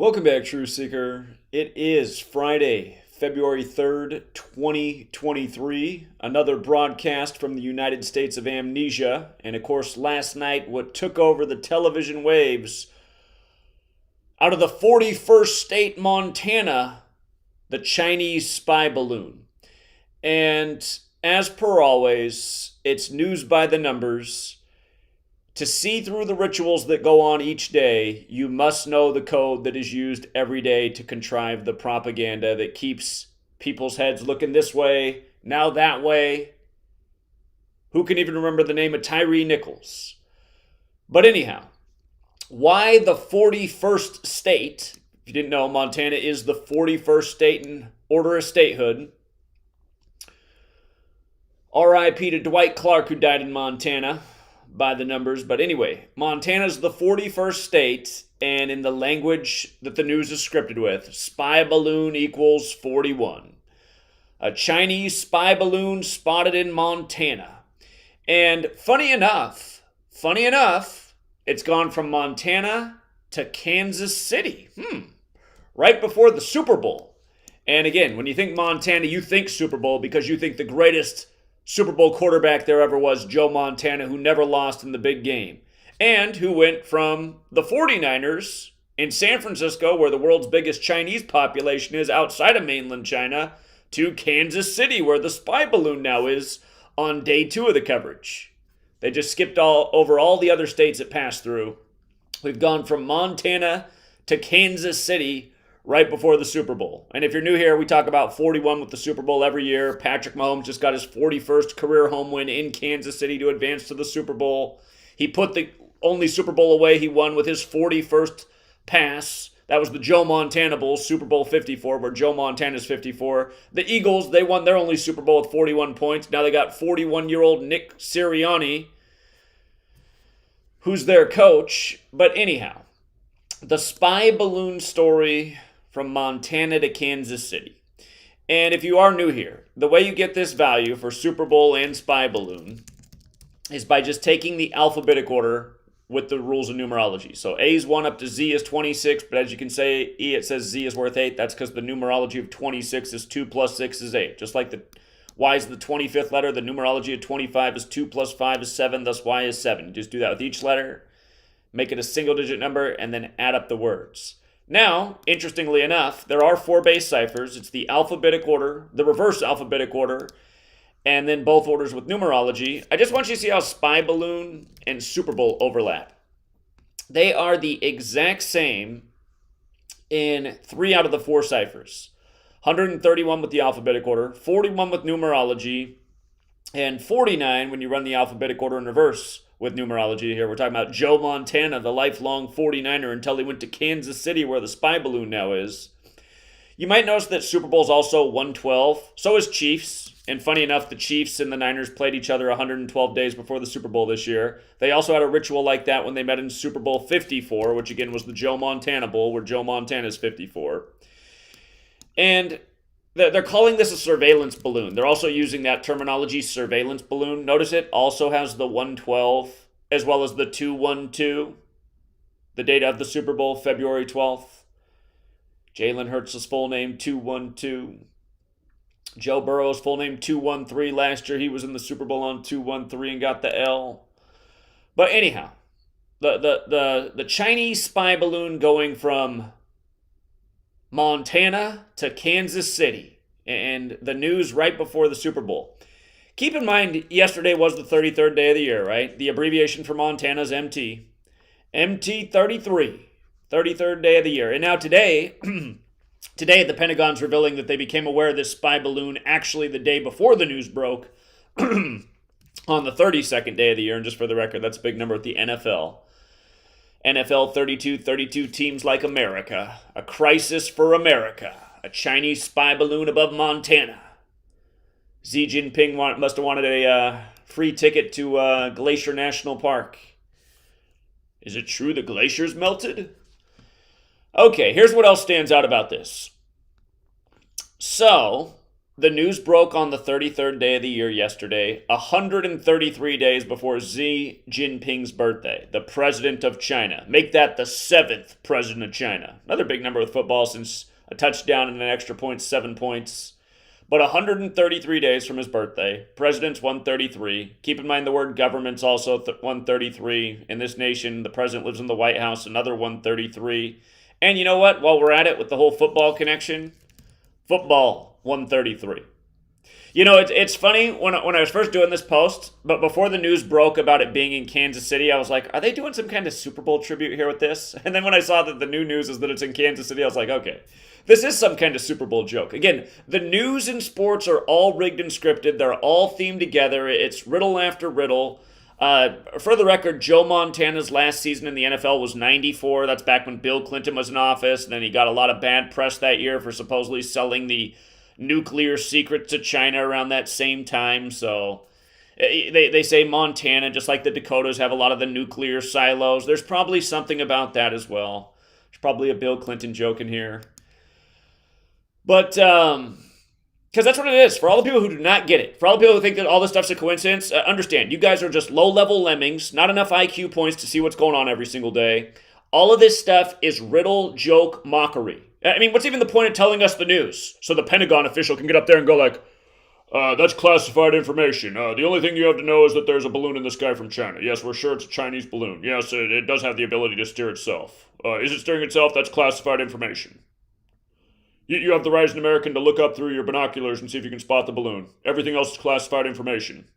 Welcome back, True Seeker. It is Friday, February 3rd, 2023. Another broadcast from the United States of Amnesia. And of course, last night, what took over the television waves out of the 41st state, Montana, the Chinese spy balloon. And as per always, it's news by the numbers. To see through the rituals that go on each day, you must know the code that is used every day to contrive the propaganda that keeps people's heads looking this way, now that way. Who can even remember the name of Tyree Nichols? But anyhow, why the 41st state? If you didn't know, Montana is the 41st state in order of statehood. R.I.P. to Dwight Clark, who died in Montana. By the numbers. But anyway, Montana's the 41st state, and in the language that the news is scripted with, spy balloon equals 41. A Chinese spy balloon spotted in Montana. And funny enough, it's gone from Montana to Kansas City. Right before the Super Bowl. And again, when you think Montana, you think Super Bowl because you think the greatest Super Bowl quarterback there ever was, Joe Montana, who never lost in the big game. And who went from the 49ers in San Francisco, where the world's biggest Chinese population is outside of mainland China, to Kansas City, where the spy balloon now is on day 2 of the coverage. They just skipped over all the other states it passed through. We've gone from Montana to Kansas City right before the Super Bowl. And if you're new here, we talk about 41 with the Super Bowl every year. Patrick Mahomes just got his 41st career home win in Kansas City to advance to the Super Bowl. He put the only Super Bowl away he won with his 41st pass. That was the Joe Montana Bowl, Super Bowl 54, where Joe Montana's 54. The Eagles, they won their only Super Bowl with 41 points. Now they got 41-year-old Nick Sirianni, who's their coach. But anyhow, the spy balloon story from Montana to Kansas City. And if you are new here, the way you get this value for Super Bowl and spy balloon is by just taking the alphabetic order with the rules of numerology. So A is 1 up to Z is 26, but as you can say, it says Z is worth 8. That's because the numerology of 26 is 2 plus 6 is 8. Just like the Y is the 25th letter, the numerology of 25 is 2 plus 5 is 7, thus Y is 7. You just do that with each letter, make it a single-digit number, and then add up the words. Now, interestingly enough, there are 4 base ciphers. It's the alphabetic order, the reverse alphabetic order, and then both orders with numerology. I just want you to see how spy balloon and Super Bowl overlap. They are the exact same in 3 out of the 4 ciphers. 131 with the alphabetic order, 41 with numerology, and 49 when you run the alphabetic order in reverse with numerology. Here we're talking about Joe Montana, the lifelong 49er, until he went to Kansas City, where the spy balloon now is. You might notice that Super Bowl is also 112. So is Chiefs. And funny enough, the Chiefs and the Niners played each other 112 days before the Super Bowl this year. They also had a ritual like that when they met in Super Bowl 54, which again was the Joe Montana Bowl, where Joe Montana's 54. And they're calling this a surveillance balloon. They're also using that terminology, surveillance balloon. Notice it also has the 112 as well as the 212. The date of the Super Bowl, February 12th. Jalen Hurts' full name, 212. Joe Burrow's full name, 213. Last year he was in the Super Bowl on 213 and got the L. But anyhow, the Chinese spy balloon going from Montana to Kansas City, and the news right before the Super Bowl. Keep in mind, yesterday was the 33rd day of the year, right? The abbreviation for Montana is MT. MT 33, 33rd day of the year. And now today, the Pentagon's revealing that they became aware of this spy balloon actually the day before the news broke on the 32nd day of the year. And just for the record, that's a big number with the NFL. NFL 32 teams like America. A crisis for America. A Chinese spy balloon above Montana. Xi Jinping must have wanted a free ticket to Glacier National Park. Is it true the glaciers melted? Okay, here's what else stands out about this. So, The news broke on the 33rd day of the year yesterday, 133 days before Xi Jinping's birthday, the president of China. Make that the 7th president of China. Another big number with football since a touchdown and an extra point, 7 points. But 133 days from his birthday. President's 133. Keep in mind the word government's also 133. In this nation, the president lives in the White House, another 133. And you know what? While we're at it with the whole football connection, football 133. You know, it's funny when I was first doing this post, but before the news broke about it being in Kansas City, I was like, are they doing some kind of Super Bowl tribute here with this? And then when I saw that the new news is that it's in Kansas City, I was like, okay, this is some kind of Super Bowl joke. Again, the news and sports are all rigged and scripted. They're all themed together. It's riddle after riddle. For the record, Joe Montana's last season in the NFL was 94. That's back when Bill Clinton was in office. And then he got a lot of bad press that year for supposedly selling the nuclear secrets to China around that same time. So they say Montana, just like the Dakotas, have a lot of the nuclear silos. There's probably something about that as well. There's probably a Bill Clinton joke in here. But, because that's what it is. For all the people who do not get it, for all the people who think that all this stuff's a coincidence, understand, you guys are just low-level lemmings, not enough IQ points to see what's going on every single day. All of this stuff is riddle, joke, mockery. I mean, what's even the point of telling us the news? So the Pentagon official can get up there and go like, that's classified information. The only thing you have to know is that there's a balloon in the sky from China. Yes, we're sure it's a Chinese balloon. Yes, it does have the ability to steer itself. Is it steering itself? That's classified information. You have the right as an American to look up through your binoculars and see if you can spot the balloon. Everything else is classified information.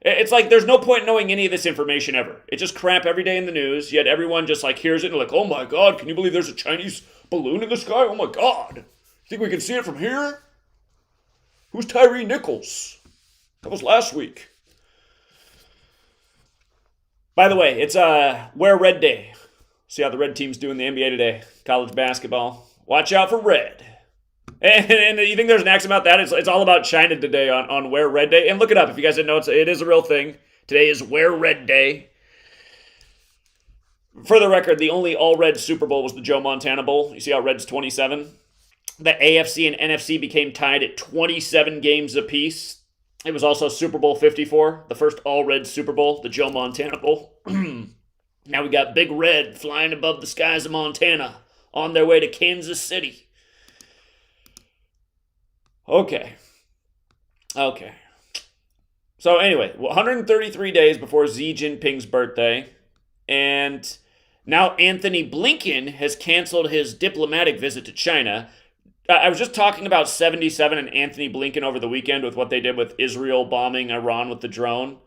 It's like there's no point knowing any of this information ever. It's just crap every day in the news, yet everyone just like hears it and like, oh my god, can you believe there's a Chinese balloon in the sky? Oh my god. Think we can see it from here? Who's Tyree Nichols? That was last week. By the way, it's Wear Red Day. See how the red team's doing the NBA today. College basketball. Watch out for red. And you think there's an act about that? It's all about China today on Wear Red Day. And look it up if you guys didn't know. It is a real thing. Today is Wear Red Day. For the record, the only all-red Super Bowl was the Joe Montana Bowl. You see how red's 27? The AFC and NFC became tied at 27 games apiece. It was also Super Bowl 54, the first all-red Super Bowl, the Joe Montana Bowl. Now we got Big Red flying above the skies of Montana on their way to Kansas City. Okay. So anyway, 133 days before Xi Jinping's birthday, and now Anthony Blinken has canceled his diplomatic visit to China. I was just talking about 77 and Anthony Blinken over the weekend with what they did with Israel bombing Iran with the drone.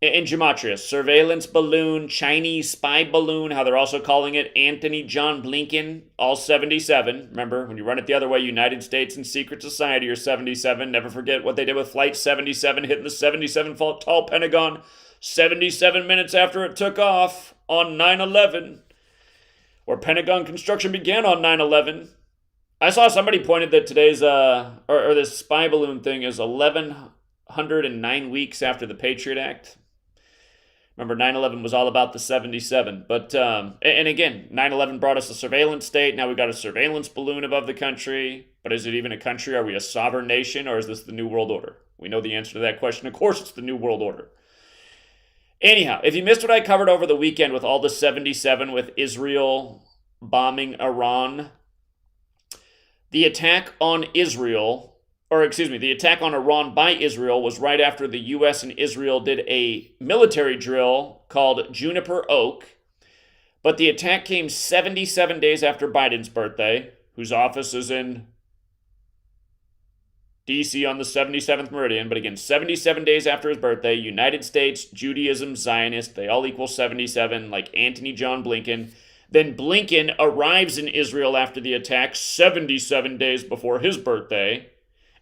In Gematria, surveillance balloon, Chinese spy balloon, how they're also calling it Anthony John Blinken, all 77. Remember, when you run it the other way, United States and Secret Society are 77. Never forget what they did with Flight 77, hitting the 77-foot tall Pentagon 77 minutes after it took off on 9/11, or Pentagon construction began on 9/11. I saw somebody pointed that today's, or this spy balloon thing is 1,109 weeks after the Patriot Act. Remember, 9/11 was all about the 77. But, and again, 9/11 brought us a surveillance state. Now we've got a surveillance balloon above the country. But is it even a country? Are we a sovereign nation? Or is this the New World Order? We know the answer to that question. Of course, it's the New World Order. Anyhow, if you missed what I covered over the weekend with all the 77 with Israel bombing Iran, the attack on the attack on Iran by Israel was right after the U.S. and Israel did a military drill called Juniper Oak. But the attack came 77 days after Biden's birthday, whose office is in D.C. on the 77th meridian. But again, 77 days after his birthday, United States, Judaism, Zionist, they all equal 77, like Anthony John Blinken. Then Blinken arrives in Israel after the attack 77 days before his birthday.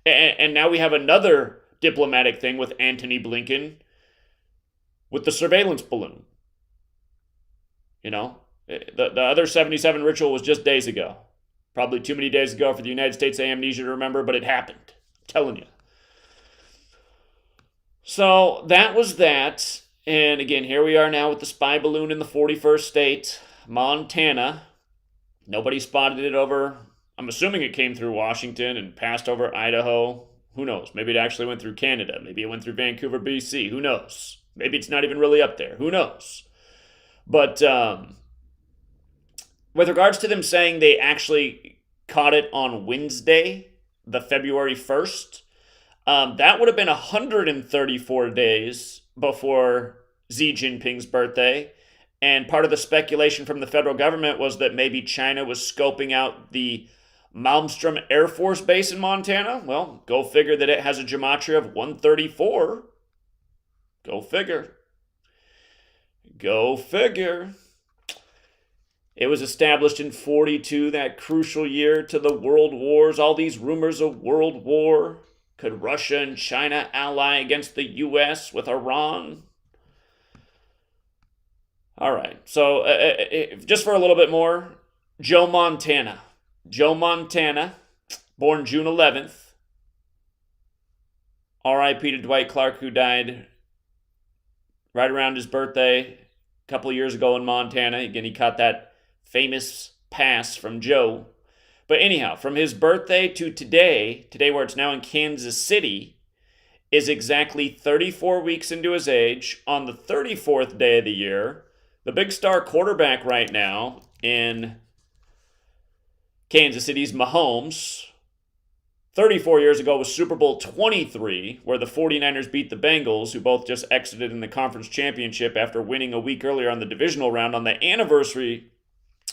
And now we have another diplomatic thing with Anthony Blinken with the surveillance balloon. You know, the other 77 ritual was just days ago. Probably too many days ago for the United States amnesia to remember, but it happened. I'm telling you. So that was that. And again, here we are now with the spy balloon in the 41st state, Montana. Nobody spotted it over. I'm assuming it came through Washington and passed over Idaho. Who knows? Maybe it actually went through Canada. Maybe it went through Vancouver, BC. Who knows? Maybe it's not even really up there. Who knows? But with regards to them saying they actually caught it on Wednesday, the February 1st, that would have been 134 days before Xi Jinping's birthday. And part of the speculation from the federal government was that maybe China was scoping out the Malmstrom Air Force Base in Montana. Well, go figure that it has a gematria of 134. Go figure. Go figure. It was established in 42, that crucial year to the world wars. All these rumors of world war. Could Russia and China ally against the U.S. with Iran? All right, so just for a little bit more, Joe Montana. Joe Montana, born June 11th. R.I.P. to Dwight Clark, who died right around his birthday a couple of years ago in Montana. Again, he caught that famous pass from Joe. But anyhow, from his birthday to today where it's now in Kansas City, is exactly 34 weeks into his age. On the 34th day of the year, the big star quarterback right now in Kansas City's Mahomes, 34 years ago was Super Bowl 23, where the 49ers beat the Bengals, who both just exited in the conference championship after winning a week earlier on the divisional round on the anniversary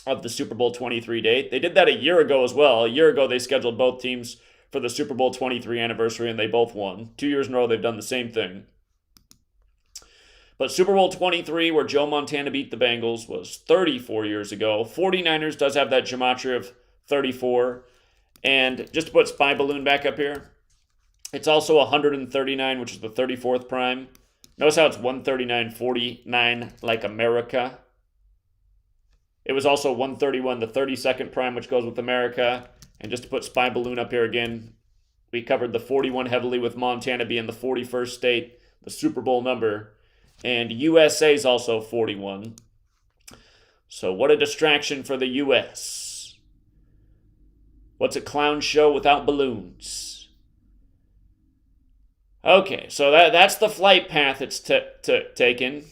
of the Super Bowl 23 date. They did that a year ago as well. A year ago, they scheduled both teams for the Super Bowl 23 anniversary, and they both won. 2 years in a row, they've done the same thing. But Super Bowl 23, where Joe Montana beat the Bengals, was 34 years ago. 49ers does have that gematria of 34. And just to put Spy Balloon back up here, it's also 139, which is the 34th prime. Notice how it's 139.49 like America. It was also 131, the 32nd prime, which goes with America. And just to put Spy Balloon up here again, we covered the 41 heavily with Montana being the 41st state, the Super Bowl number. And USA is also 41. So what a distraction for the US. What's a clown show without balloons? Okay, so that's the flight path it's taken.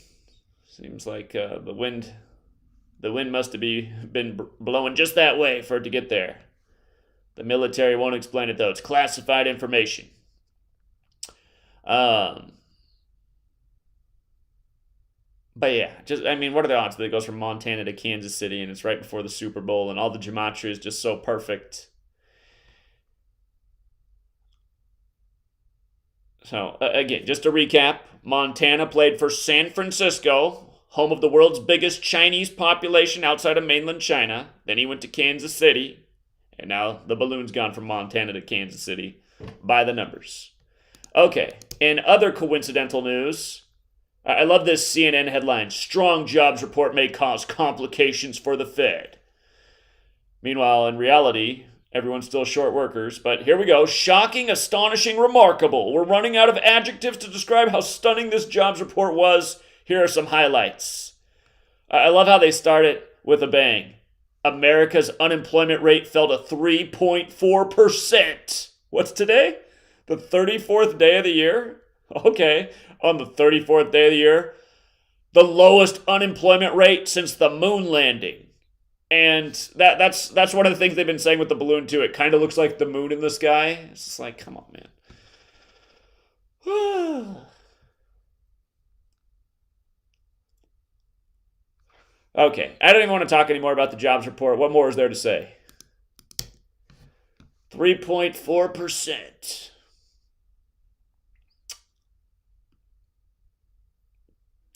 Seems like the wind must have been blowing just that way for it to get there. The military won't explain it, though. It's classified information. But yeah, what are the odds that it goes from Montana to Kansas City and it's right before the Super Bowl and all the gematria is just so perfect? So, again, just to recap, Montana played for San Francisco, home of the world's biggest Chinese population outside of mainland China. Then he went to Kansas City, and now the balloon's gone from Montana to Kansas City by the numbers. Okay, in other coincidental news, I love this CNN headline, "Strong jobs report may cause complications for the Fed." Meanwhile, in reality, everyone's still short workers, but here we go. Shocking, astonishing, remarkable. We're running out of adjectives to describe how stunning this jobs report was. Here are some highlights. I love how they start it with a bang. America's unemployment rate fell to 3.4%. What's today? The 34th day of the year? Okay, on the 34th day of the year, the lowest unemployment rate since the moon landing. And that's one of the things they've been saying with the balloon too. It kind of looks like the moon in the sky. It's just like, come on, man. Okay, I don't even want to talk anymore about the jobs report. What more is there to say? 3.4%.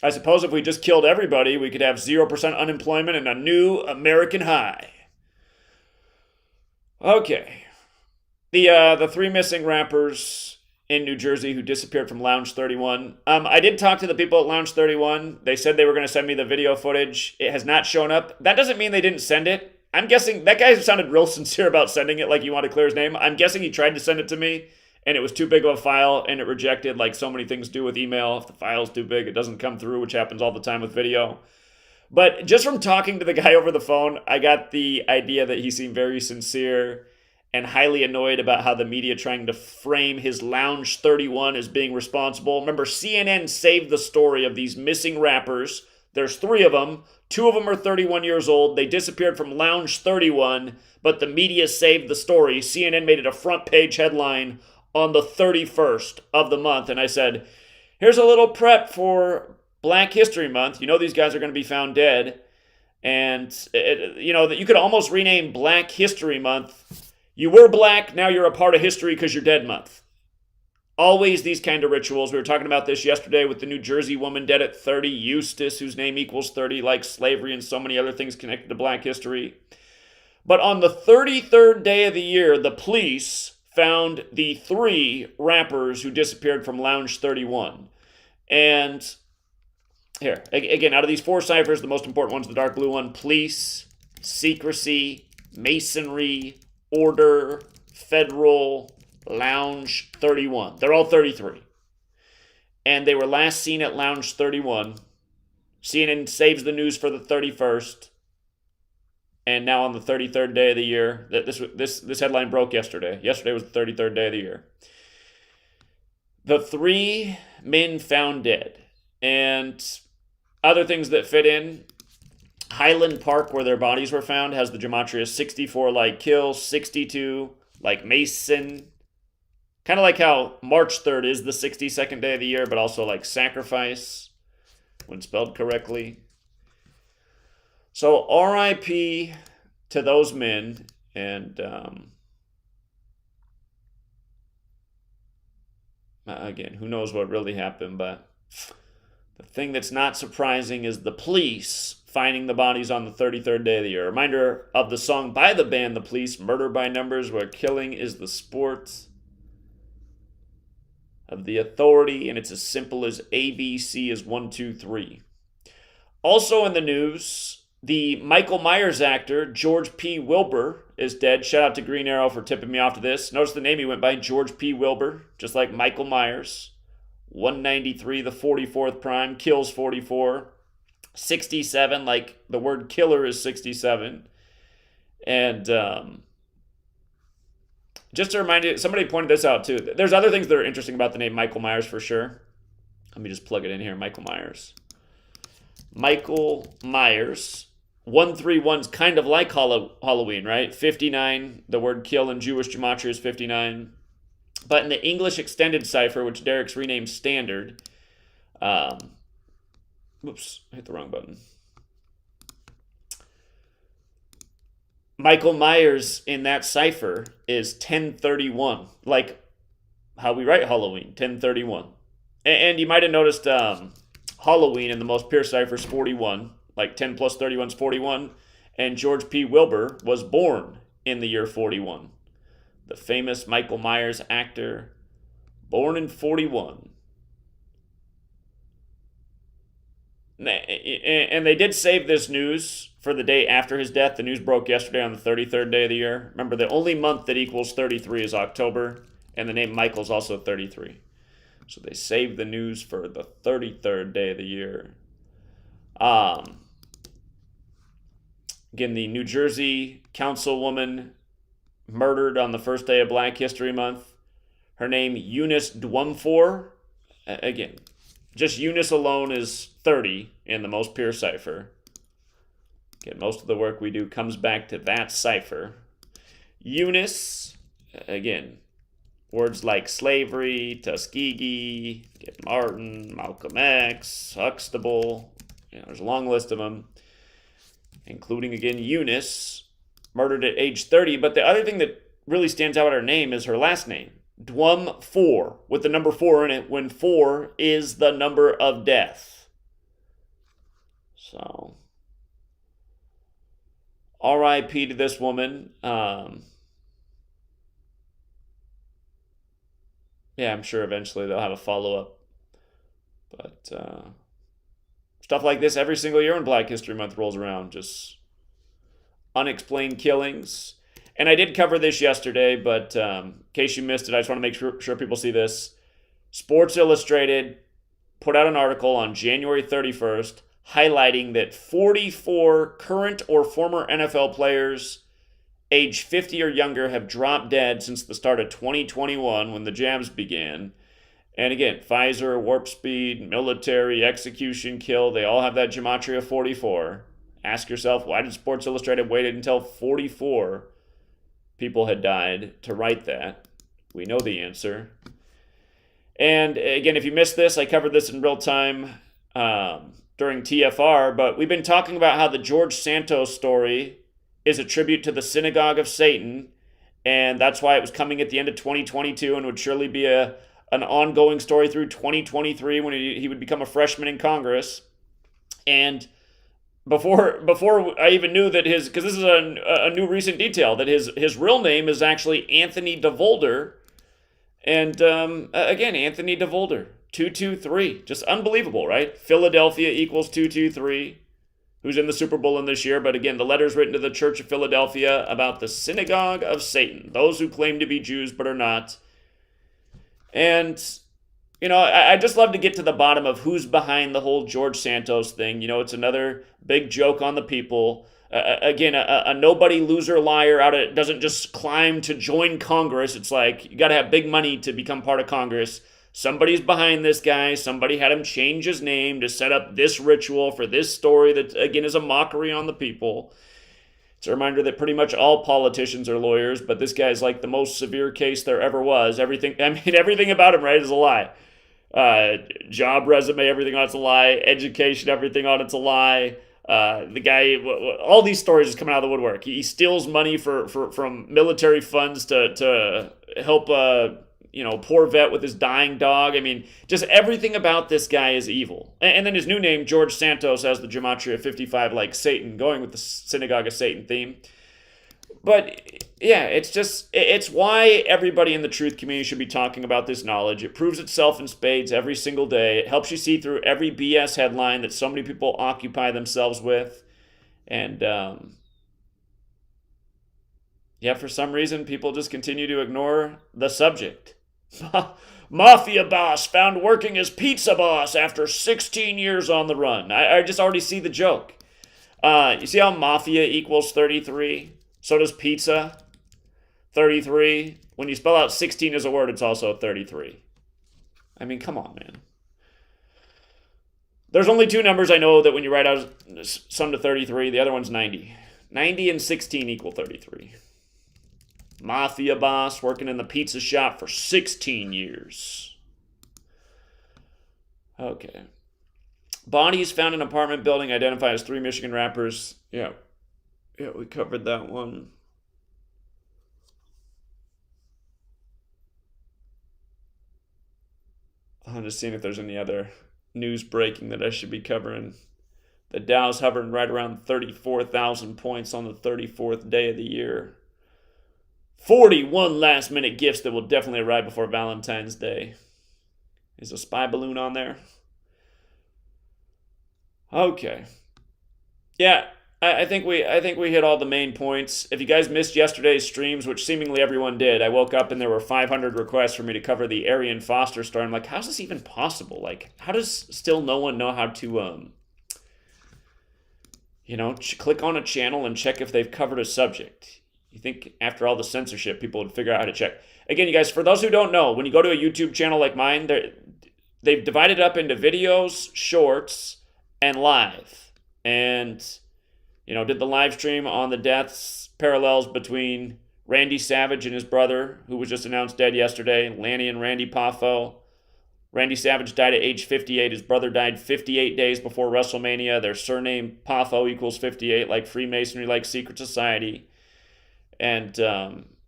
I suppose if we just killed everybody, we could have 0% unemployment and a new American high. Okay. The three missing rappers in New Jersey who disappeared from Lounge 31. I did talk to the people at Lounge 31. They said they were going to send me the video footage. It has not shown up. That doesn't mean they didn't send it. I'm guessing that guy sounded real sincere about sending it, like he wanted to clear his name. I'm guessing he tried to send it to me, and it was too big of a file, and it rejected, like so many things do with email. If the file's too big, it doesn't come through, which happens all the time with video. But just from talking to the guy over the phone, I got the idea that he seemed very sincere, and highly annoyed about how the media trying to frame his Lounge 31 as being responsible. Remember, CNN saved the story of these missing rappers. There's 3 of them. 2 of them are 31 years old. They disappeared from Lounge 31, but the media saved the story. CNN made it a front page headline on the 31st of the month. And I said, here's a little prep for Black History Month. You know these guys are going to be found dead. And, that you could almost rename Black History Month. You were black, now you're a part of history because you're dead month. Always these kind of rituals. We were talking about this yesterday with the New Jersey woman dead at 30, Eustace, whose name equals 30, like slavery and so many other things connected to black history. But on the 33rd day of the year, the police found the 3 rappers who disappeared from Lounge 31. And here, again, out of these 4 ciphers, the most important one's the dark blue one. Police, secrecy, masonry, order, federal, Lounge 31. They're all 33. And they were last seen at Lounge 31. CNN saves the news for the 31st. And now on the 33rd day of the year, this headline broke yesterday. Yesterday was the 33rd day of the year. The 3 men found dead. And other things that fit in, Highland Park, where their bodies were found, has the gematria 64 like kill, 62 like Mason. Kind of like how March 3rd is the 62nd day of the year, but also like sacrifice when spelled correctly. So RIP to those men. And again, who knows what really happened, but the thing that's not surprising is the police finding the bodies on the 33rd day of the year. A reminder of the song by the band The Police, Murder by Numbers, where killing is the sport of the authority, and it's as simple as ABC is 1, 2, 3. Also in the news, the Michael Myers actor, George P. Wilbur, is dead. Shout out to Green Arrow for tipping me off to this. Notice the name he went by, George P. Wilbur, just like Michael Myers. 193, the 44th prime, kills 44. 67, like the word killer is 67. And just to remind you, somebody pointed this out too. There's other things that are interesting about the name Michael Myers for sure. Let me just plug it in here, Michael Myers. Michael Myers. 131's kind of like Halloween, right? 59, the word kill in Jewish gematria is 59. But in the English extended cipher, which Derek's renamed standard, oops, I hit the wrong button. Michael Myers in that cipher is 1031, like how we write Halloween, 1031. And you might have noticed Halloween in the most pure cipher is 41, like 10 plus 31 is 41. And George P. Wilbur was born in the year 41. The famous Michael Myers actor, born in 41. And they did save this news for the day after his death. The news broke yesterday on the 33rd day of the year. Remember, the only month that equals 33 is October, and the name Michael's also 33. So they saved the news for the 33rd day of the year. Again, the New Jersey councilwoman murdered on the first day of Black History Month. Her name, Eunice Dwumfor. Again, just Eunice alone is 30 in the most pure cipher. Again, most of the work we do comes back to that cipher. Eunice, again, words like slavery, Tuskegee, Martin, Malcolm X, Huxtable. There's a long list of them, including, again, Eunice, murdered at age 30. But the other thing that really stands out at her name is her last name, Dwumfor, with the number 4 in it, when 4 is the number of death. So, R.I.P. to this woman. Yeah, I'm sure eventually they'll have a follow-up. But stuff like this every single year when Black History Month rolls around. Just unexplained killings. And I did cover this yesterday, but in case you missed it, I just want to make sure people see this. Sports Illustrated put out an article on January 31st highlighting that 44 current or former NFL players age 50 or younger have dropped dead since the start of 2021 when the jabs began. And again, Pfizer, warp speed, military, execution, kill, they all have that gematria of 44. Ask yourself, why did Sports Illustrated wait until 44 people had died to write that? We know the answer. And again, if you missed this, I covered this in real time during TFR, but we've been talking about how the George Santos story is a tribute to the synagogue of Satan, and that's why it was coming at the end of 2022 and would surely be an ongoing story through 2023 when he would become a freshman in Congress. And before I even knew that because this is a new recent detail, that his real name is actually Anthony DeVolder. And again, Anthony DeVolder, 223, just unbelievable, right? Philadelphia equals 223, who's in the Super Bowl in this year. But again, the letters written to the Church of Philadelphia about the synagogue of Satan, those who claim to be Jews but are not. And, you know, I just love to get to the bottom of who's behind the whole George Santos thing. You know, it's another big joke on the people. Again, a nobody, loser, liar doesn't just climb to join Congress. It's like you got to have big money to become part of Congress. Somebody's behind this guy. Somebody had him change his name to set up this ritual for this story that, again, is a mockery on the people. It's a reminder that pretty much all politicians are lawyers, but this guy's like the most severe case there ever was. Everything about him, right, is a lie. Job resume, everything on it's a lie. Education, everything on it's a lie. The guy, all these stories is coming out of the woodwork. He steals money from military funds to help poor vet with his dying dog. I mean, just everything about this guy is evil. And then his new name, George Santos, has the gematria 55 like Satan, going with the synagogue of Satan theme. But yeah, it's why everybody in the truth community should be talking about this knowledge. It proves itself in spades every single day. It helps you see through every BS headline that so many people occupy themselves with. And for some reason, people just continue to ignore the subject. Mafia boss found working as pizza boss after 16 years on the run. I just already see the joke. You see how mafia equals 33? So does pizza. 33. When you spell out 16 as a word, it's also 33. I mean, come on, man. There's only two numbers I know that when you write out sum to 33, the other one's 90. 90 and 16 equal 33. Mafia boss working in the pizza shop for 16 years. Okay. Bodies found in an apartment building identified as 3 Michigan rappers. Yeah, we covered that one. I'm just seeing if there's any other news breaking that I should be covering. The Dow's hovering right around 34,000 points on the 34th day of the year. 41 last-minute gifts that will definitely arrive before Valentine's Day. Is a spy balloon on there? Okay. Yeah, I think we hit all the main points. If you guys missed yesterday's streams, which seemingly everyone did, I woke up and there were 500 requests for me to cover the Arian Foster story. I'm like, how's this even possible? Like, how does still no one know how to, click on a channel and check if they've covered a subject? You think after all the censorship, people would figure out how to check. Again, you guys, for those who don't know, when you go to a YouTube channel like mine, they've divided up into videos, shorts, and live. And, did the live stream on the deaths, parallels between Randy Savage and his brother, who was just announced dead yesterday, Lanny and Randy Poffo. Randy Savage died at age 58. His brother died 58 days before WrestleMania. Their surname, Poffo, equals 58, like Freemasonry, like secret society. And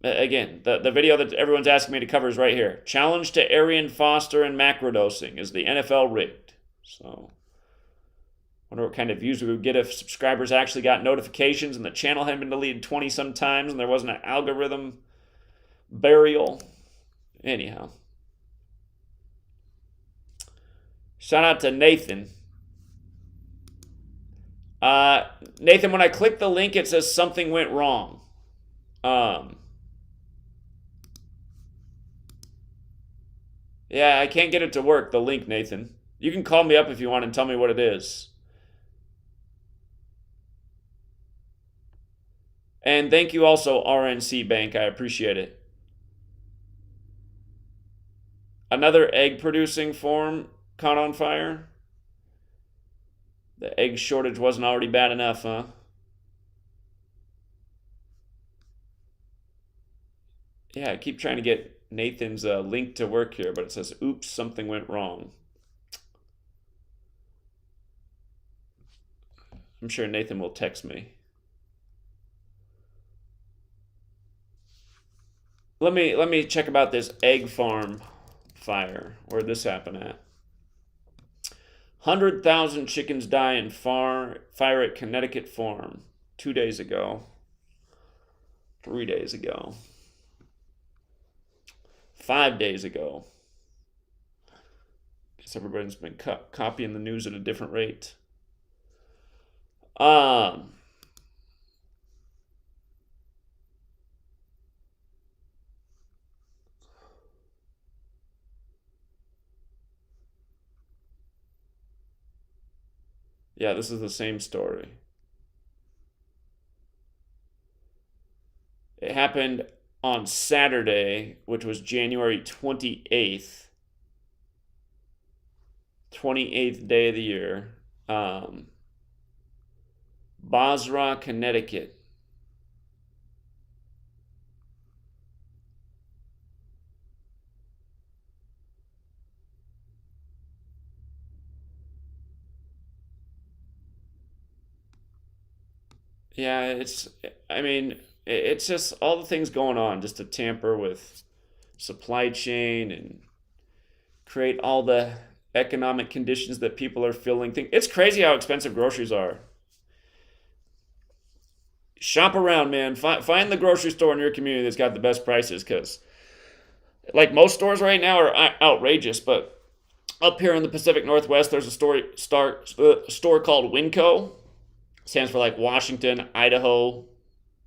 again, the video that everyone's asking me to cover is right here. Challenge to Arian Foster and macrodosing. Is the NFL rigged? So, wonder what kind of views we would get if subscribers actually got notifications and the channel had been deleted 20-some times and there wasn't an algorithm burial. Anyhow. Shout out to Nathan. Nathan, when I click the link, it says something went wrong. Yeah, I can't get it to work, the link, Nathan. You can call me up if you want and tell me what it is. And thank you also, RNC Bank. I appreciate it. Another egg producing farm caught on fire. The egg shortage wasn't already bad enough, huh? Yeah, I keep trying to get Nathan's link to work here, but it says, oops, something went wrong. I'm sure Nathan will text me. Let me check about this egg farm fire. Where'd this happen at? 100,000 chickens die in fire at Connecticut farm 2 days ago. 3 days ago. 5 days ago. Guess everybody's been copying the news at a different rate. Yeah, this is the same story. It happened on Saturday, which was January 28th. 28th day of the year. Basra, Connecticut. Yeah, I mean, it's just all the things going on just to tamper with supply chain and create all the economic conditions that people are feeling. It's crazy how expensive groceries are. Shop around, man. Find the grocery store in your community that's got the best prices because, like most stores right now, are outrageous. But up here in the Pacific Northwest, there's a store called Winco. Stands for like Washington, Idaho,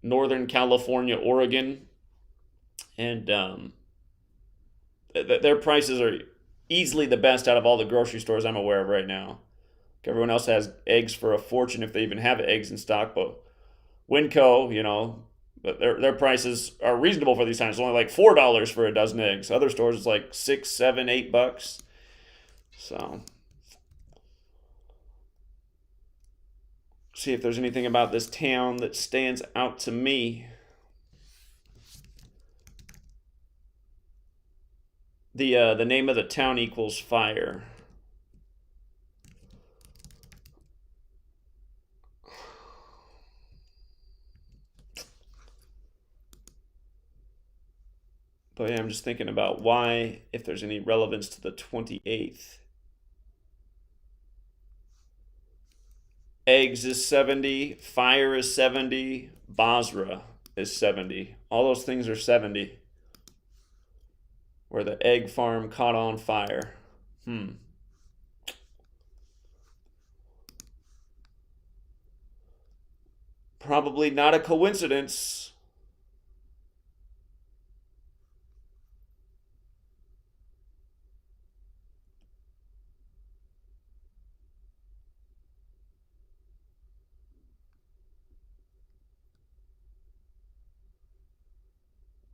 Northern California, Oregon, and their prices are easily the best out of all the grocery stores I'm aware of right now. Everyone else has eggs for a fortune if they even have eggs in stock, but Winco, but their prices are reasonable for these times. It's only like $4 for a dozen eggs. Other stores it's like $6, $7, $8. So see if there's anything about this town that stands out to me. The name of the town equals fire. But yeah, I'm just thinking about why, if there's any relevance to the 28th. Eggs is 70, fire is 70, Basra is 70. All those things are 70. Where the egg farm caught on fire. Probably not a coincidence.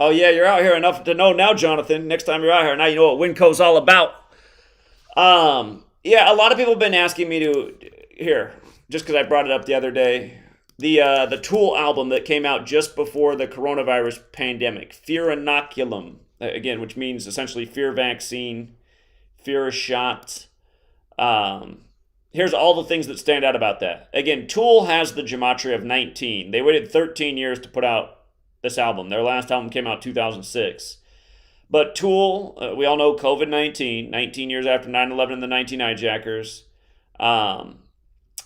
Oh yeah, you're out here enough to know now, Jonathan. Next time you're out here, now you know what Winco's all about. Yeah, a lot of people have been asking me to here, just because I brought it up the other day. The Tool album that came out just before the coronavirus pandemic, Fear Inoculum, again, which means essentially fear vaccine, fear shot. Here's all the things that stand out about that. Again, Tool has the gematria of 19. They waited 13 years to put out this album. Their last album came out 2006. But Tool, we all know COVID-19, 19 years after 9/11 and the 19 hijackers.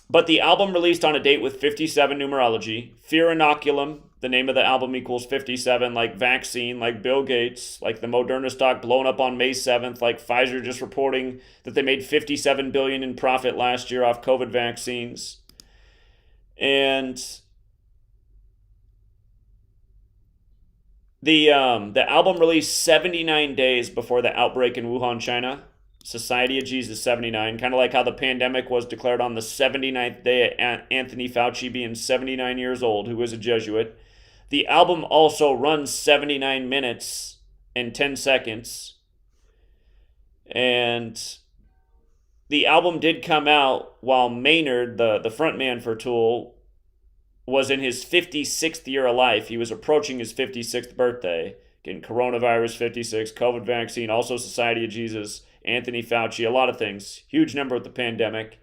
But the album released on a date with 57 numerology. Fear Inoculum, the name of the album equals 57, like vaccine, like Bill Gates, like the Moderna stock blown up on May 7th, like Pfizer just reporting that they made $57 billion in profit last year off COVID vaccines. And the album released 79 days before the outbreak in Wuhan, China. Society of Jesus 79, kind of like how the pandemic was declared on the 79th day at Anthony Fauci being 79 years old, who was a Jesuit. The album also runs 79 minutes and 10 seconds. And the album did come out while Maynard, the frontman for Tool, was in his 56th year of life. He was approaching his 56th birthday. Again, coronavirus 56, COVID vaccine, also Society of Jesus, Anthony Fauci, a lot of things. Huge number with the pandemic.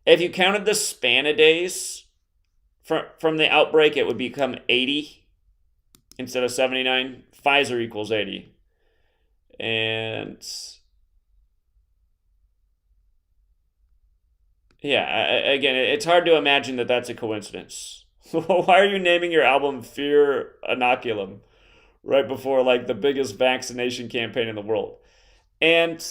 If you counted the span of days from the outbreak, it would become 80 instead of 79. Pfizer equals 80. And yeah, again, it's hard to imagine that that's a coincidence. Why are you naming your album Fear Inoculum right before like the biggest vaccination campaign in the world? And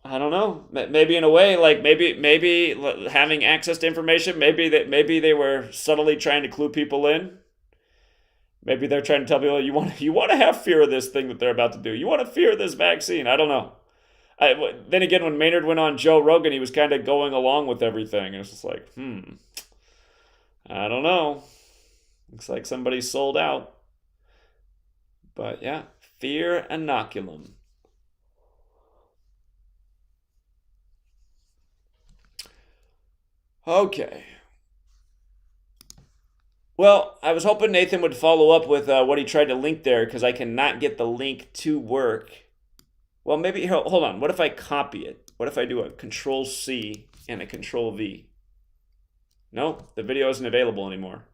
I don't know. Maybe in a way, like maybe having access to information, maybe they were subtly trying to clue people in. Maybe they're trying to tell people you want to have fear of this thing that they're about to do. You want to fear this vaccine. I don't know. Then again, when Maynard went on Joe Rogan, he was kind of going along with everything. It was just like, I don't know. Looks like somebody sold out. But yeah, Fear Inoculum. Okay. Well, I was hoping Nathan would follow up with what he tried to link there because I cannot get the link to work. Well, maybe, hold on. What if I copy it? What if I do a Control C and a Control V? No, the video isn't available anymore.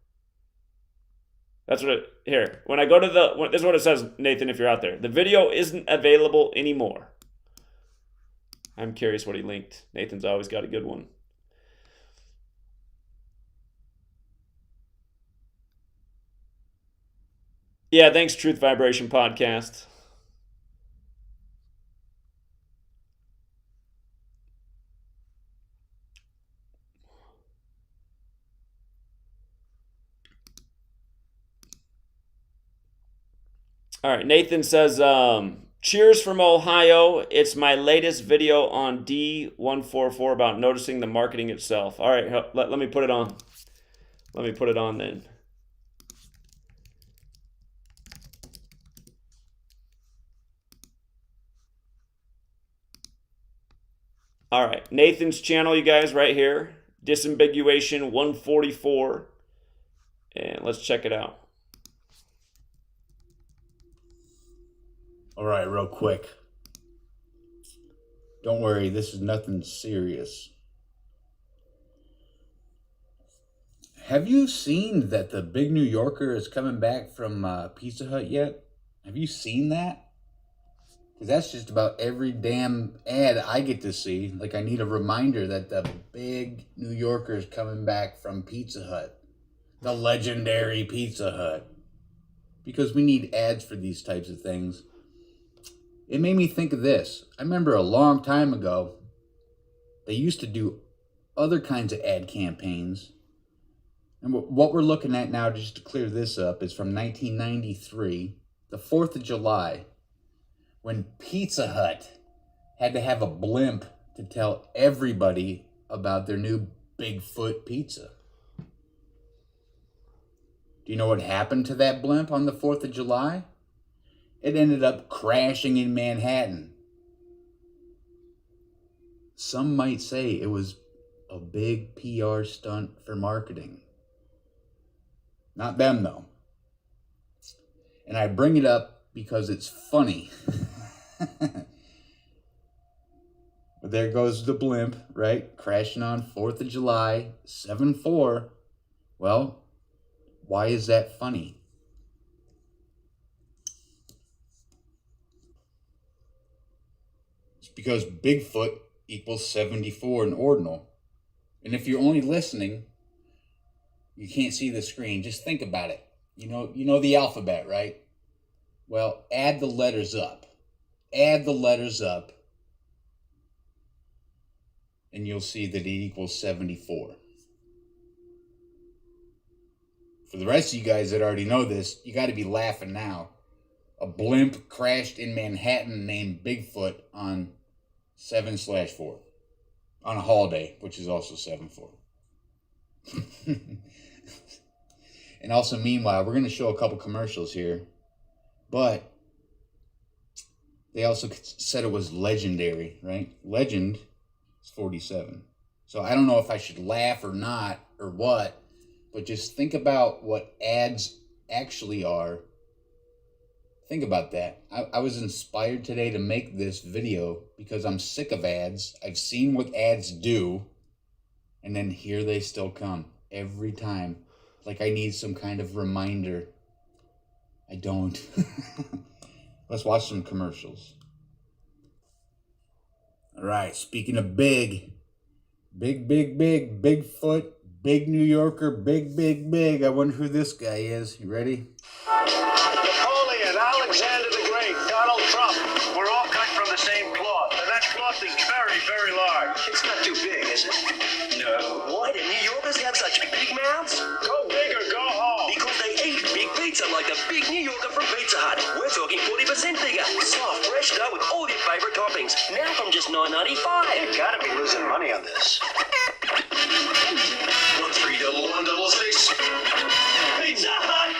That's what it, here. When I go to this is what it says, Nathan, if you're out there. The video isn't available anymore. I'm curious what he linked. Nathan's always got a good one. Yeah, thanks, Truth Vibration Podcast. All right, Nathan says, cheers from Ohio. It's my latest video on D144 about noticing the marketing itself. All right, let me put it on. Let me put it on then. All right, Nathan's channel, you guys, right here. Disambiguation 144. And let's check it out. All right, real quick. Don't worry, this is nothing serious. Have you seen that the Big New Yorker is coming back from Pizza Hut yet? Have you seen that? Because that's just about every damn ad I get to see. Like, I need a reminder that the Big New Yorker is coming back from Pizza Hut. The legendary Pizza Hut. Because we need ads for these types of things. It made me think of this. I remember a long time ago, they used to do other kinds of ad campaigns. And what we're looking at now, just to clear this up, is from 1993, the 4th of July, when Pizza Hut had to have a blimp to tell everybody about their new Bigfoot pizza. Do you know what happened to that blimp on the 4th of July? It ended up crashing in Manhattan. Some might say it was a big PR stunt for marketing. Not them, though. And I bring it up because it's funny. But there goes the blimp, right? Crashing on 4th of July, 7-4. Well, why is that funny? It's because Bigfoot equals 74 in ordinal. And if you're only listening, you can't see the screen. Just think about it. You know the alphabet, right? Well, add the letters up. Add the letters up. And you'll see that it equals 74. For the rest of you guys that already know this, you got to be laughing now. A blimp crashed in Manhattan named Bigfoot on 7/4. On a holiday, which is also 7/4. And also, meanwhile, we're going to show a couple commercials here. But they also said it was legendary, right? Legend is 47. So I don't know if I should laugh or not or what. But just think about what ads actually are. Think about that. I was inspired today to make this video because I'm sick of ads. I've seen what ads do. And then here they still come every time. Like I need some kind of reminder. I don't. Let's watch some commercials. All right, speaking of big. Bigfoot, big New Yorker, big. I wonder who this guy is. You ready? Napoleon, Alexander the Great, Donald Trump. We're all cut from the same cloth, and that cloth is very, very large. It's not too big, is it? No. Why do New Yorkers have such big mouths? Go big or go home. Because they eat big pizza like the big New Yorker from Pizza Hut. We're talking 40% bigger. Soft, fresh dough with all your favorite toppings. Now from just $9.95. You gotta be losing money on this. 1-3-1-1-6. Pizza Hut.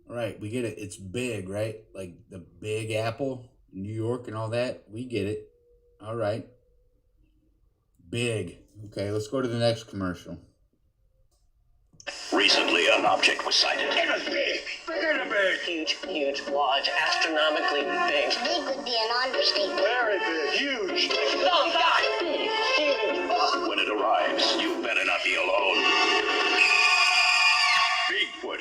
All right, we get it. It's big, right? Like the Big Apple, New York and all that. We get it. All right. Big. Okay, let's go to the next commercial. Recently, an object was sighted. It was big. Bigger than big. Huge, large, astronomically big. Big would be an understatement. Very big. Huge. Oh, God, big, huge. When it arrives, you better not be alone. Bigfoot.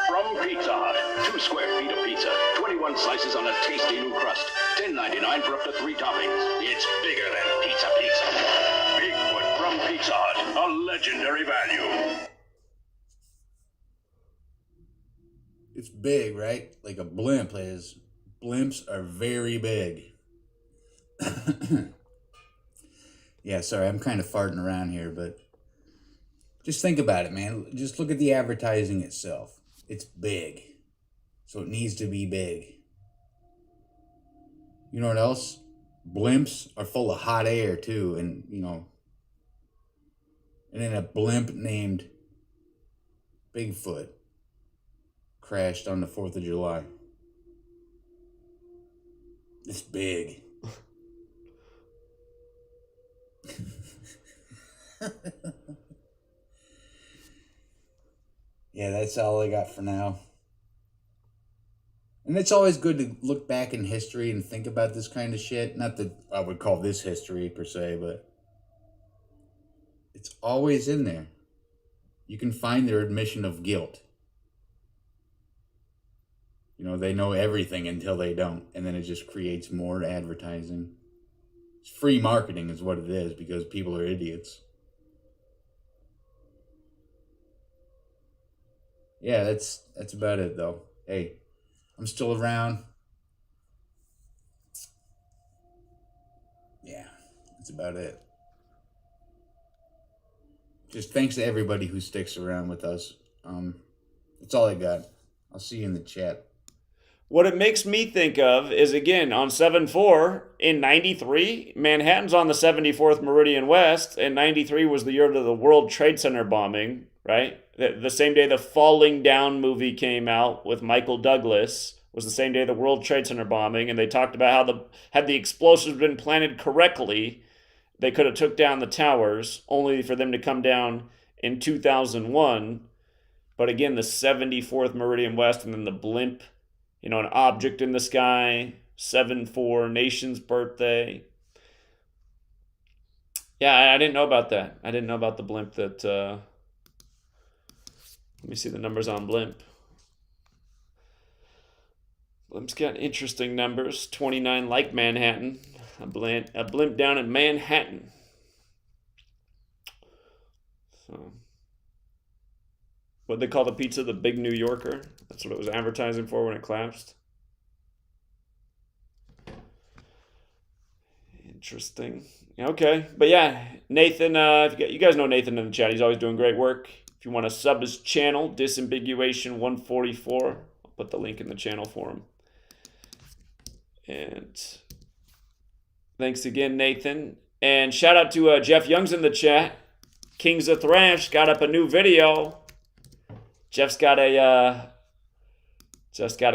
From Pizza Hut. 2 square feet of pizza. 21 slices on a tasty new crust. $10.99 for up to 3 toppings. It's bigger than pizza. Bigfoot from Pizza Hut. A legendary value. It's big, right? Like a blimp is. Blimps are very big. Yeah, sorry, I'm kind of farting around here, but just think about it, man. Just look at the advertising itself. It's big. So it needs to be big. You know what else? Blimps are full of hot air, too. And, you know, and then a blimp named Bigfoot crashed on the 4th of July. It's big. Yeah, that's all I got for now. And it's always good to look back in history and think about this kind of shit. Not that I would call this history per se, but it's always in there. You can find their admission of guilt. You know, they know everything until they don't. And then it just creates more advertising. It's free marketing is what it is because people are idiots. Yeah, that's about it, though. Hey, I'm still around. Yeah, that's about it. Just thanks to everybody who sticks around with us. That's all I got. I'll see you in the chat. What it makes me think of is, again, on 7/4 in 93, Manhattan's on the 74th Meridian West, and 93 was the year of the World Trade Center bombing, right? The same day the Falling Down movie came out with Michael Douglas was the same day the World Trade Center bombing, and they talked about how had the explosives been planted correctly, they could have took down the towers, only for them to come down in 2001. But again, the 74th Meridian West, and then the blimp, you know, an object in the sky, 7/4, nation's birthday. Yeah, I didn't know about that. I didn't know about the blimp that, let me see the numbers on blimp. Blimp's got interesting numbers. 29 like Manhattan. A blimp down in Manhattan. So, what they call the pizza, the Big New Yorker. That's what it was advertising for when it collapsed. Interesting. Okay, but yeah, Nathan. You guys know Nathan in the chat. He's always doing great work. If you want to sub his channel, Disambiguation 144, I'll put the link in the channel for him. And thanks again, Nathan. And shout out to Jeff Young's in the chat. Kings of Thrash got up a new video. Jeff's got a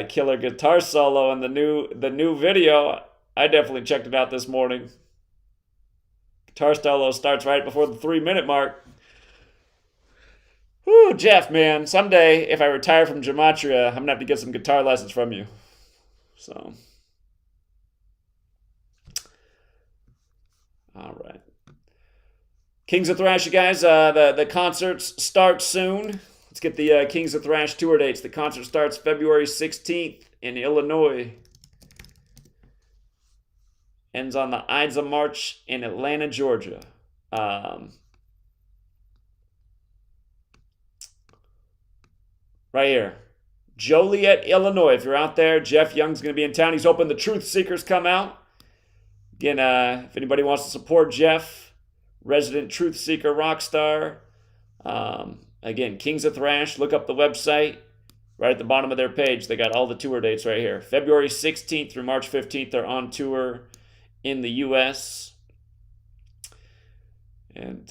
killer guitar solo in the new video. I definitely checked it out this morning. Guitar solo starts right before the 3-minute mark. Whew, Jeff, man. Someday, if I retire from Gematria, I'm going to have to get some guitar lessons from you. So. All right. Kings of Thrash, you guys. The concerts start soon. Let's get the Kings of Thrash tour dates. The concert starts February 16th in Illinois. Ends on the Ides of March in Atlanta, Georgia. Right here. Joliet, Illinois. If you're out there, Jeff Young's going to be in town. He's hoping the Truth Seekers come out. Again, if anybody wants to support Jeff, resident Truth Seeker rock star. Again, Kings of Thrash. Look up the website. Right at the bottom of their page, they got all the tour dates right here. February 16th through March 15th, they're on tour in the U.S. And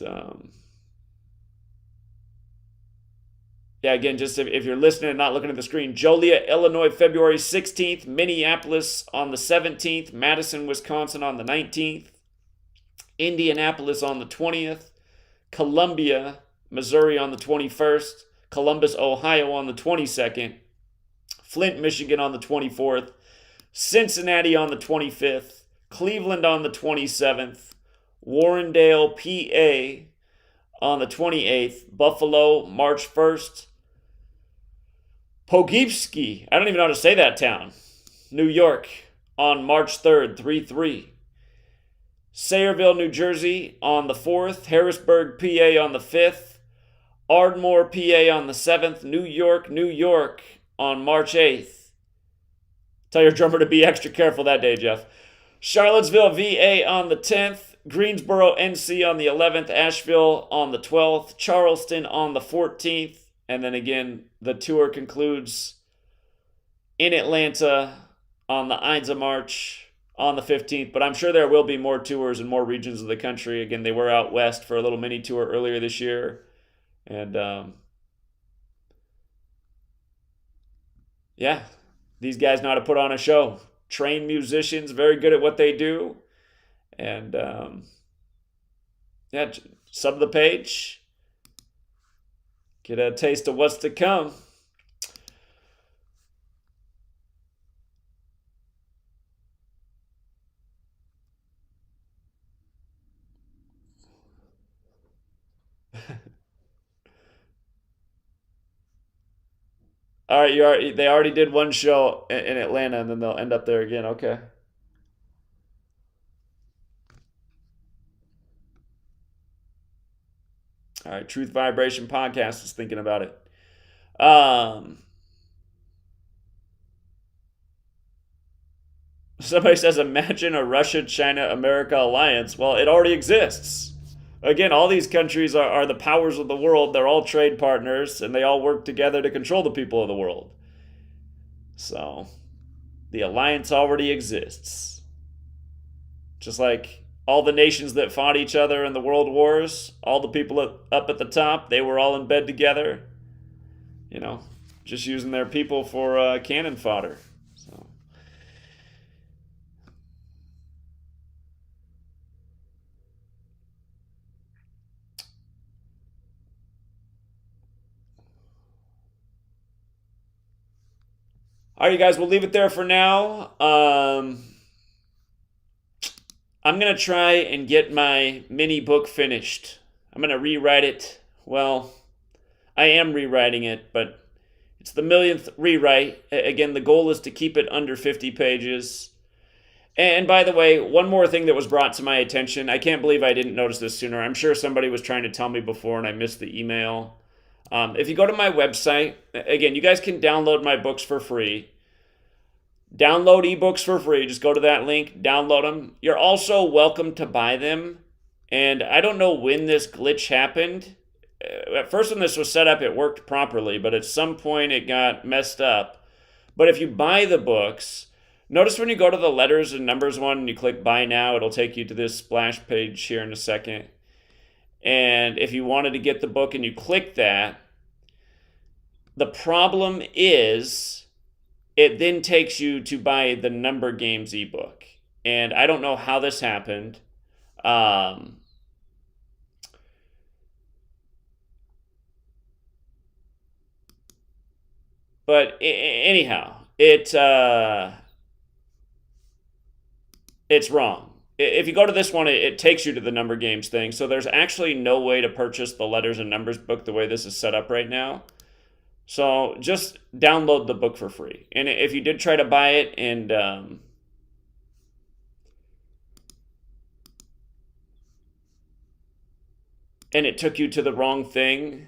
yeah, again, just if you're listening and not looking at the screen, Joliet, Illinois, February 16th, Minneapolis on the 17th, Madison, Wisconsin on the 19th, Indianapolis on the 20th, Columbia, Missouri on the 21st, Columbus, Ohio on the 22nd, Flint, Michigan on the 24th, Cincinnati on the 25th, Cleveland on the 27th, Warrendale, PA on the 28th, Buffalo, March 1st, Poughkeepsie, I don't even know how to say that town, New York on March 3rd, 3-3. Sayreville, New Jersey on the 4th, Harrisburg, PA on the 5th, Ardmore, PA on the 7th, New York on March 8th. Tell your drummer to be extra careful that day, Jeff. Charlottesville, VA on the 10th, Greensboro, NC on the 11th, Asheville on the 12th, Charleston on the 14th, and then again, the tour concludes in Atlanta on the Ides of March on the 15th, but I'm sure there will be more tours in more regions of the country. Again, they were out west for a little mini tour earlier this year, and yeah, these guys know how to put on a show. Trained musicians, very good at what they do, and yeah, sub the page. Get a taste of what's to come. All right, they already did one show in Atlanta, and then they'll end up there again. Okay. All right, Truth Vibration Podcast is thinking about it. Somebody says, imagine a Russia-China-America alliance. Well, it already exists. Again, all these countries are the powers of the world. They're all trade partners, and they all work together to control the people of the world. So, the alliance already exists. Just like all the nations that fought each other in the world wars, all the people up at the top, they were all in bed together, you know, just using their people for cannon fodder. So, all right, you guys, we'll leave it there for now. I'm going to try and get my mini book finished. I'm going to rewrite it. Well, I am rewriting it, but it's the millionth rewrite. Again, the goal is to keep it under 50 pages. And by the way, one more thing that was brought to my attention. I can't believe I didn't notice this sooner. I'm sure somebody was trying to tell me before and I missed the email. If you go to my website, again, you guys can download my books for free. Download ebooks for free. Just go to that link, download them. You're also welcome to buy them. And I don't know when this glitch happened. At first when this was set up, it worked properly, but at some point it got messed up. But if you buy the books, Notice when you go to the letters and numbers one and you click buy now, it'll take you to this splash page here in a second. And if you wanted to get the book and you click that, the problem is it then takes you to buy the Number Games ebook. And I don't know how this happened. But anyhow, it's wrong. If you go to this one, it takes you to the Number Games thing. So there's actually no way to purchase the Letters and Numbers book the way this is set up right now. So just download the book for free. And if you did try to buy it and it took you to the wrong thing,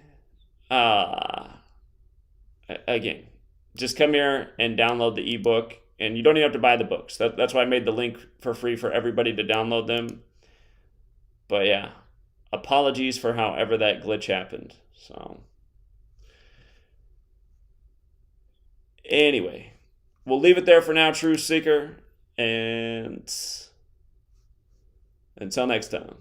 again, just come here and download the ebook. And you don't even have to buy the books. That's why I made the link for free for everybody to download them. But yeah, apologies for however that glitch happened. So anyway, we'll leave it there for now, Truth Seeker. And until next time.